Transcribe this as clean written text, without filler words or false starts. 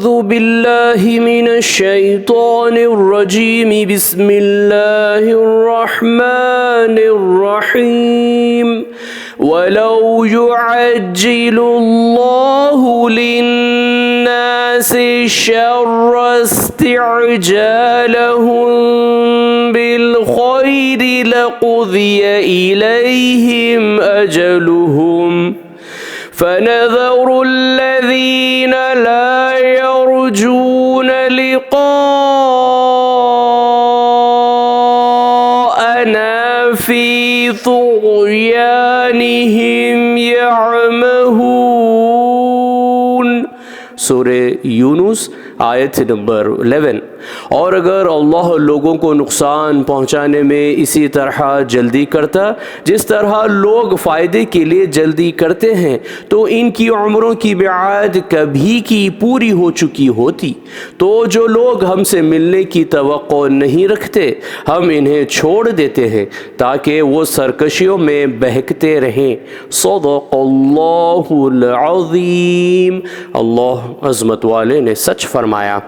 अऊज़ु बिल्लाहि मिनश शैतानिर रजीम बिस्मिल्लाहिर रहमानिर रहीम वलौ युअज्जिलुल्लाहु लिन्नासि शर्र इस्तिअजालहुम बिलखैरि लक़ुदिय इलैहिम अजलुहुम फनज़रुल्लज़ीन ला यरजून लिक़ाअना फ़ी तुग़यानिहिम यअमहून। सूरे यूनुस आयत नंबर 11। और अगर अल्लाह लोगों को नुकसान पहुँचाने में इसी तरह जल्दी करता जिस तरह लोग फ़ायदे के लिए जल्दी करते हैं तो इनकी उम्रों की मियाद कभी की पूरी हो चुकी होती। तो जो लोग हमसे मिलने की तवक्को नहीं रखते हम इन्हें छोड़ देते हैं ताकि वो सरकशियों में बहकते रहें। सदक़ल्लाहुल अज़ीम। अल्लाह अज़मत वाले ने सच फरमाया।